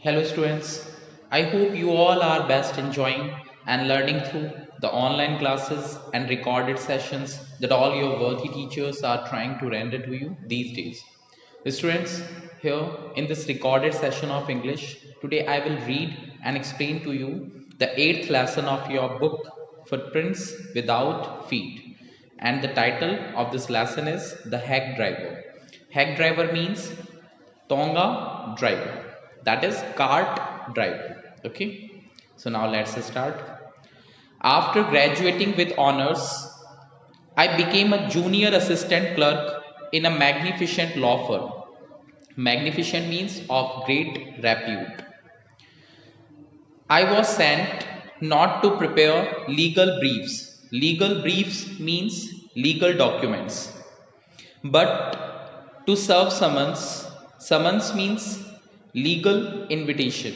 Hello students, I hope you all are best enjoying and learning through the online classes and recorded sessions that all your worthy teachers are trying to render to you these days. Students, here in this recorded session of English, today I will read and explain to you the 8th lesson of your book Footprints Without Feet, and the title of this lesson is The Hack Driver. Hack driver means Tonga driver, that is cart driver. Okay, so now let's start. After graduating with honors, I became a junior assistant clerk in a magnificent law firm. Magnificent means of great repute. I was sent not to prepare legal briefs. Legal briefs means legal documents, but to serve summons. Summons means legal invitation,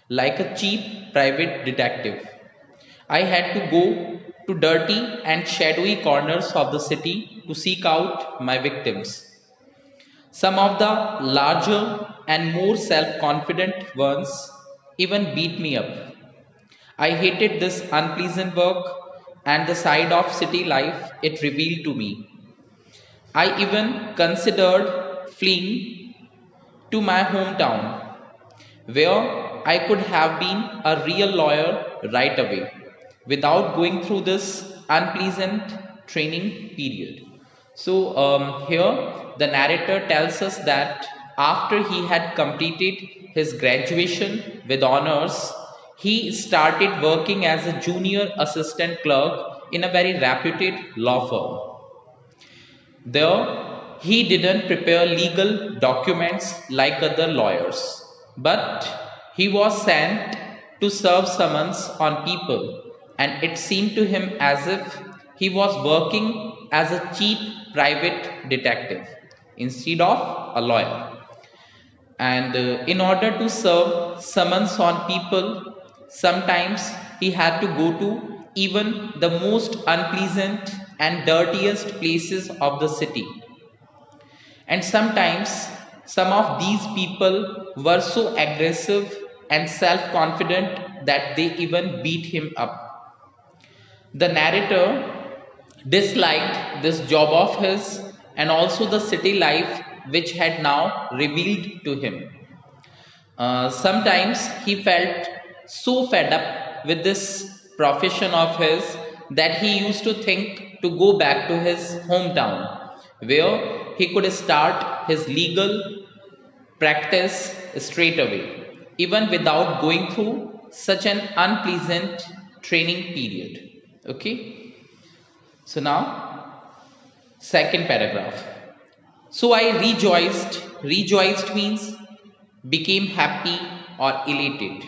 like a cheap private detective. I had to go to dirty and shadowy corners of the city to seek out my victims. Some of the larger and more self confident ones even beat me up. I hated this unpleasant work and the side of city life it revealed to me. I even considered fleeing to my hometown, where I could have been a real lawyer right away without going through this unpleasant training period. So, here the narrator tells us that after he had completed his graduation with honors, he started working as a junior assistant clerk in a very reputed law firm. There, he didn't prepare legal documents like other lawyers, but he was sent to serve summons on people, and it seemed to him as if he was working as a cheap private detective instead of a lawyer. And in order to serve summons on people, sometimes he had to go to even the most unpleasant and dirtiest places of the city. And sometimes some of these people were so aggressive and self confident that they even beat him up. The narrator disliked this job of his and also the city life which had now revealed to him. Sometimes he felt so fed up with this profession of his that he used to think to go back to his hometown where he could start his legal practice straight away, even without going through such an unpleasant training period. Okay, so now, second paragraph. So I rejoiced. Rejoiced means became happy or elated.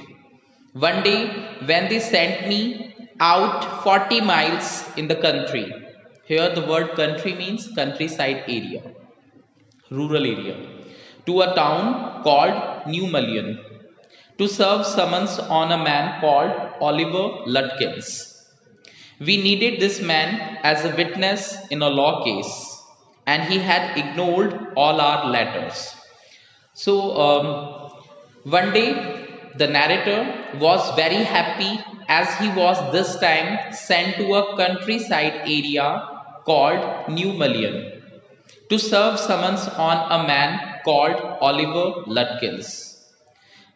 One day, when they sent me out 40 miles in the country, here the word country means countryside area, rural area, to a town called New Mullion, to serve summons on a man called Oliver Lutkins. We needed this man as a witness in a law case, and he had ignored all our letters. So, one day, the narrator was very happy as he was this time sent to a countryside area called New Mullion to serve summons on a man called Oliver Lutkins.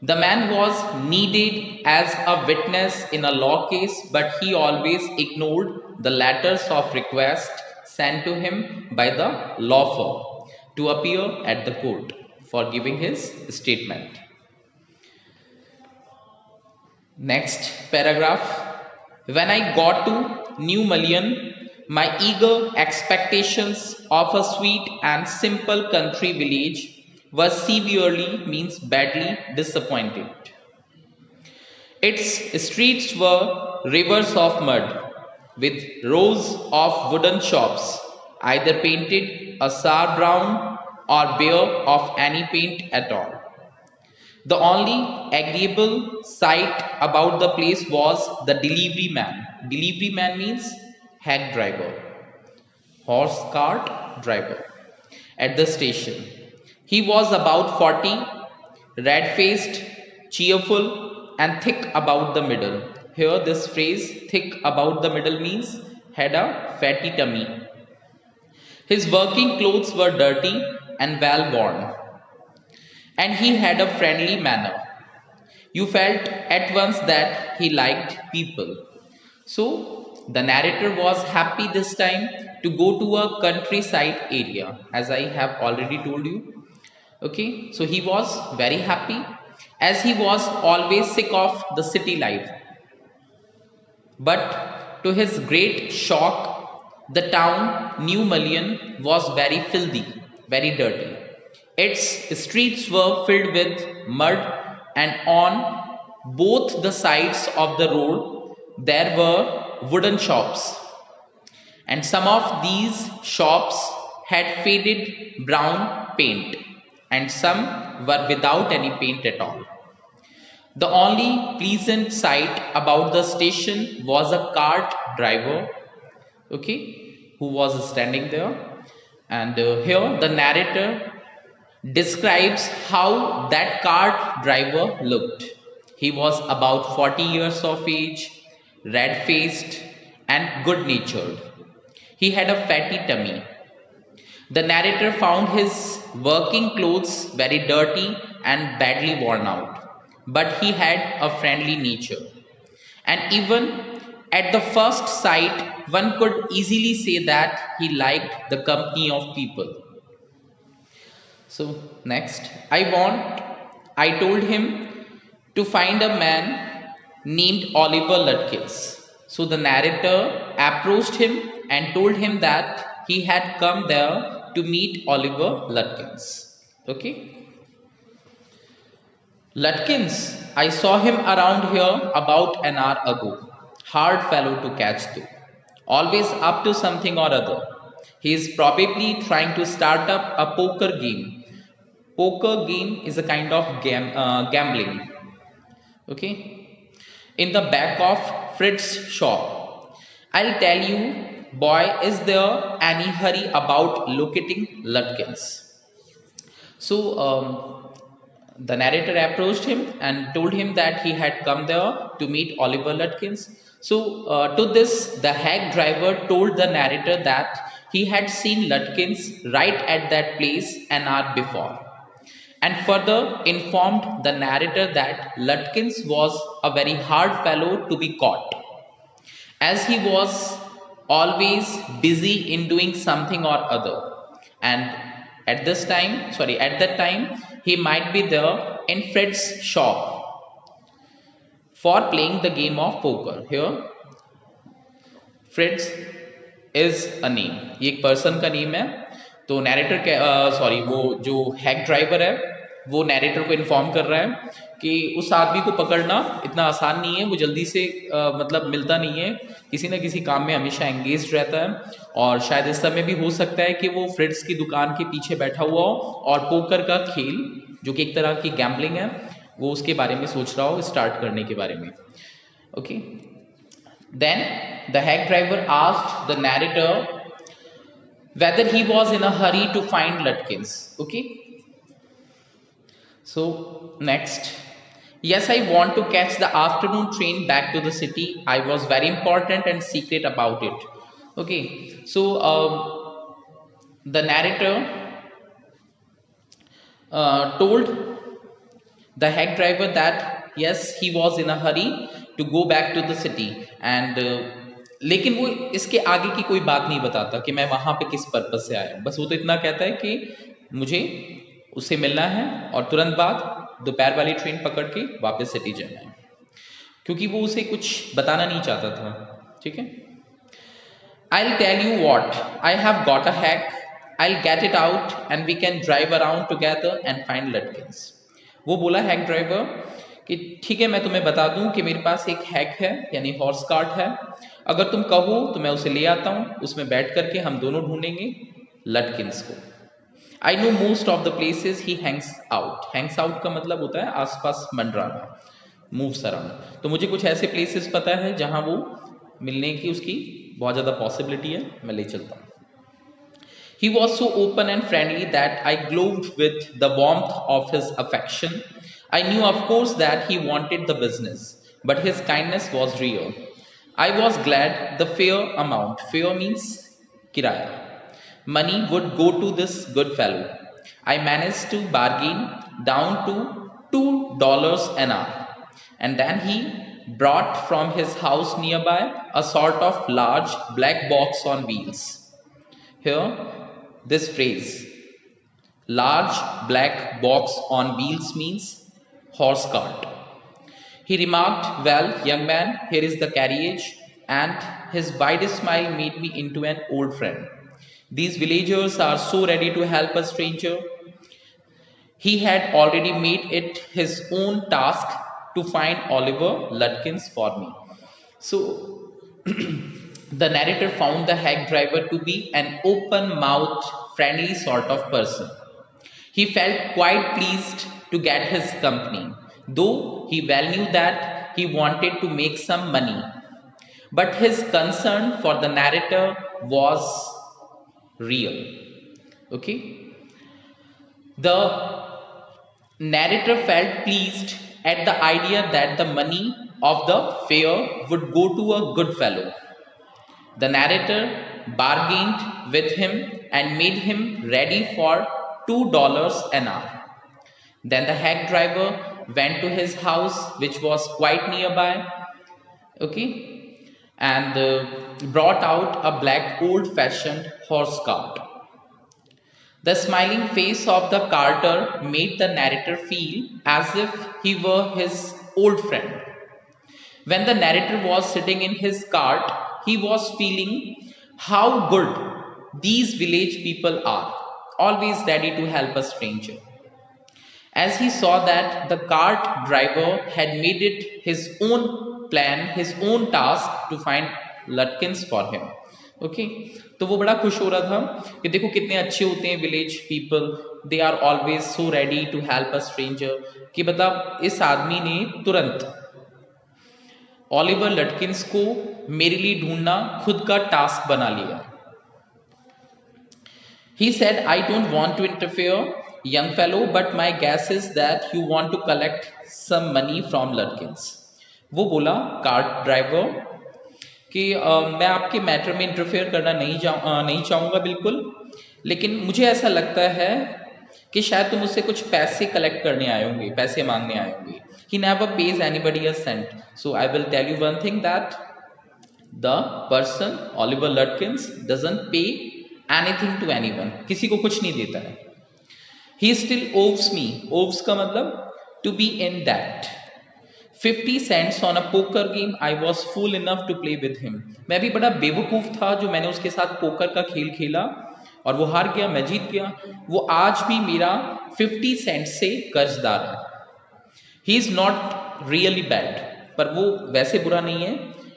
The man was needed as a witness in a law case, but he always ignored the letters of request sent to him by the law firm to appear at the court for giving his statement. Next paragraph. When I got to New Mullion, my eager expectations of a sweet and simple country village were severely, means badly disappointed. Its streets were rivers of mud, with rows of wooden shops, either painted a sour brown or bare of any paint at all. The only agreeable sight about the place was the delivery man. Delivery man means hack driver, horse cart driver at the station. He was about 40, red faced, cheerful, and thick about the middle. Here, this phrase thick about the middle means had a fatty tummy. His working clothes were dirty and well worn, and he had a friendly manner. You felt at once that he liked people. So, the narrator was happy this time to go to a countryside area, as I have already told you. Okay, so he was very happy as he was always sick of the city life. But to his great shock, the town New Mullion was very filthy, very dirty. Its streets were filled with mud, and on both the sides of the road there were wooden shops. And some of these shops had faded brown paint, and some were without any paint at all. The only pleasant sight about the station was a cart driver, okay, who was standing there. And here the narrator describes how that cart driver looked. He was about 40 years of age, red faced, and good natured. He had a fatty tummy. The narrator found his working clothes very dirty and badly worn out, but he had a friendly nature. And even at the first sight, one could easily say that he liked the company of people. So, next, I told him to find a man named Oliver Lutkins. So, the narrator approached him and told him that he had come there to meet Oliver Lutkins. Okay. Lutkins, I saw him around here about an hour ago. Hard fellow to catch though. Always up to something or other. He is probably trying to start up a poker game. Poker game is a kind of gambling. Okay. In the back of Fritz's shop. I'll tell you, boy, is there any hurry about locating Lutkins? So, the narrator approached him and told him that he had come there to meet Oliver Lutkins. So, to this, the hack driver told the narrator that he had seen Lutkins right at that place an hour before, and further informed the narrator that Lutkins was a very hard fellow to be caught, as he was always busy in doing something or other, and at that time he might be there in Fred's shop for playing the game of poker. Here Fritz is a name, ये एक person का name है. तो narrator वो जो hack driver है वो narrator को इन्फॉर्म कर रहा है कि उस आदमी को पकड़ना इतना आसान नहीं है, वो जल्दी से मतलब मिलता नहीं है, किसी ना किसी काम में हमेशा एंगेज रहता है, और शायद इस समय भी हो सकता है कि वो फ्रिट्स की दुकान के पीछे बैठा हुआ हो और पोकर का खेल जो कि एक तरह की गैम्बलिंग है वो उसके बारे में सोच रहा हो, स्टार्ट करने के बारे में. Okay. Then the hack driver asked the narrator whether he was in a hurry to find Lutkins. Okay. So next, yes, I want to catch the afternoon train back to the city. I was very important and secret about it. Okay. So the narrator told the hack driver that yes, he was in a hurry to go back to the city, and लेकिन वो इसके आगे की कोई बात नहीं बताता कि मैं वहां पे किस पर्पज से आया. बस वो तो इतना कहता है कि मुझे उससे मिलना है और तुरंत बाद दोपहर वाली ट्रेन पकड़ के वापस सिटी जाना है, क्योंकि वो उसे कुछ बताना नहीं चाहता था. ठीक है. I'll tell you what, I have got a hack. I'll get it out and we can drive around together and find Lutkins. वो बोला हैक ड्राइवर कि ठीक है, मैं तुम्हें बता दूं कि मेरे पास एक हैक है, यानी हॉर्स कार्ट है. अगर तुम कहो तो मैं उसे ले आता हूं, उसमें बैठ करके हम दोनों ढूंढेंगे लटकिंस को. I know most of the places he Hanks out. Hanks out का मतलब होता है आसपास मंडराना, मूव्स अराउंड. तो मुझे कुछ ऐसे प्लेसेस पता है जहां वो मिलने की उसकी बहुत ज्यादा पॉसिबिलिटी है, मैं ले चलता हूं. He was so open and friendly that I glowed with the warmth of his affection. I knew, of course, that he wanted the business, but his kindness was real. I was glad the fair amount, fair means kiraya, money would go to this good fellow. I managed to bargain down to $2 an hour, and then he brought from his house nearby a sort of large black box on wheels. Here, this phrase, large black box on wheels, means horse cart. He remarked, "Well, young man, here is the carriage," and his wide smile made me into an old friend. These villagers are so ready to help a stranger. He had already made it his own task to find Oliver Ludkins for me. So, the narrator found the hack driver to be an open mouthed, friendly sort of person. He felt quite pleased to get his company, though he well knew that he wanted to make some money. But his concern for the narrator was real. Okay? The narrator felt pleased at the idea that the money of the fair would go to a good fellow. The narrator bargained with him and made him ready for $2 an hour. Then the hack driver went to his house, which was quite nearby, okay, and brought out a black old fashioned horse cart. The smiling face of the carter made the narrator feel as if he were his old friend. When the narrator was sitting in his cart, he was feeling how good these village people are, always ready to help a stranger. As he saw that the cart driver had made it his own plan, his own task to find Lutkins for him. Okay तो वो बड़ा खुश हो रहा था कि देखो कितने अच्छे होते हैं village people, they are always so ready to help a stranger, कि मतलब इस आदमी ने तुरंत ऑलिवर लटकिंस को मेरे लिए ढूंढना खुद का टास्क बना लिया. He said, "I don't want to interfere, young fellow, but my guess is that you want to collect some money from Lutkins." वो बोला कार्ट ड्राइवर कि मैं आपके मैटर में इंटरफेयर करना नहीं चाहूँगा बिल्कुल, लेकिन मुझे ऐसा लगता है कि शायद तुम मुझसे कुछ पैसे कलेक्ट करने आए होंगे, पैसे मांगने आए होंगे. He never pays anybody a cent. So I will tell you one thing, that the person, Oliver Lutkins, doesn't pay anything to anyone. किसी को कुछ नहीं देता है. He still owes me. Owes का मतलब to be in debt. 50 cents on a poker game. I was fool enough to play with him. मैं भी बड़ा बेवकूफ था जो मैंने उसके साथ पोकर का खेल खेला और वो हार गया, मैं जीत गया. वो आज भी मेरा 50 सेंट से कर्जदार है. He is not really bad, पर वो वैसे बुरा नहीं है,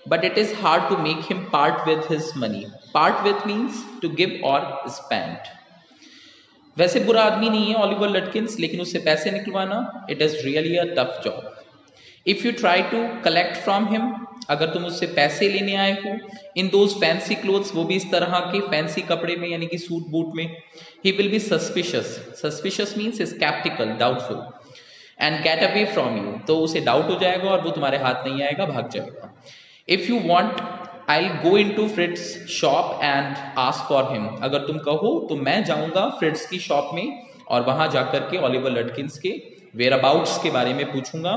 but it is hard to make him part with his money. Part with means to give और स्पेंड. वैसे बुरा आदमी नहीं है ऑलिवर लटकिंस, लेकिन उससे पैसे निकलवाना, it is really a tough job. If you try to collect from him, अगर तुम उससे पैसे लेने आए हो इन दोज फैंसी क्लोथ्स, वो भी इस तरह के फैंसी कपड़े में, यानी कि सूट बूट में, he will be suspicious. Suspicious means sceptical, doubtful, and get away from you. तो उसे डाउट हो जाएगा और वो तुम्हारे हाथ नहीं आएगा, भाग जाएगा. If you want, I will go into Fritz shop and ask for him. अगर तुम कहो तो मैं जाऊंगा फ्रिट्स की शॉप में और वहां जाकर के ऑलिवर लटकिंस के वेयर अबाउट्स के बारे में पूछूंगा,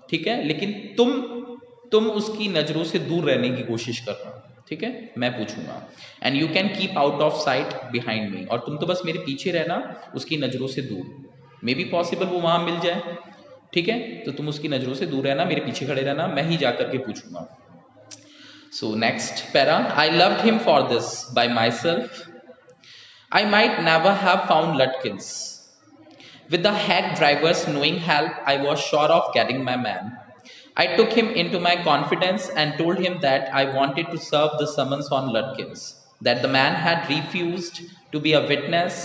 ठीक है, लेकिन तुम उसकी नजरों से दूर रहने की कोशिश करना, ठीक है, मैं पूछूंगा. And you can keep out of site behind me, और तुम तो बस मेरे पीछे रहना, उसकी नजरों से दूर. मे बी पॉसिबल वो वहां मिल जाए, ठीक है, तो तुम उसकी नजरों से दूर रहना, मेरे पीछे खड़े रहना, मैं ही जाकर के पूछूंगा. So next para, I loved him for this by myself. I might never have found Lutkins. With the hack driver's knowing help, I was sure of getting my man. I took him into my confidence and told him that I wanted to serve the summons on Lutkins, that the man had refused to be a witness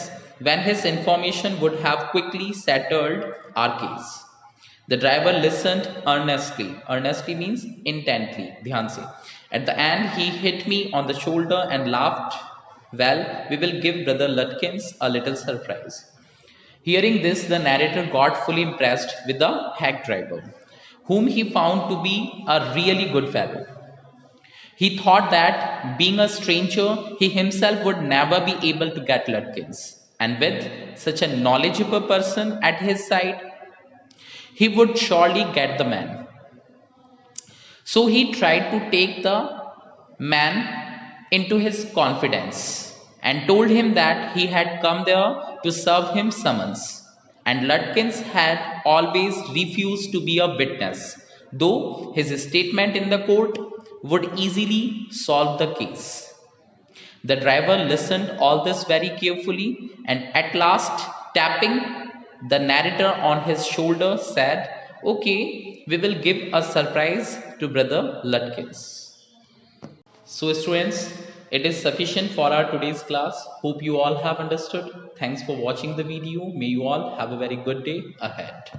when his information would have quickly settled our case. The driver listened earnestly. Earnestly means intently, dhyan se. At the end, he hit me on the shoulder and laughed. Well, we will give Brother Lutkins a little surprise. Hearing this, the narrator got fully impressed with the hack driver, whom he found to be a really good fellow. He thought that, being a stranger, he himself would never be able to get Lutkins. And with such a knowledgeable person at his side, he would surely get the man. So he tried to take the man into his confidence and told him that he had come there to serve him summons. And Lutkins had always refused to be a witness, though his statement in the court would easily solve the case. The driver listened all this very carefully and at last, tapping the narrator on his shoulder, said, "Okay, we will give a surprise to Brother Lutkins." So, students, it is sufficient for our today's class. Hope you all have understood. Thanks for watching the video. May you all have a very good day ahead.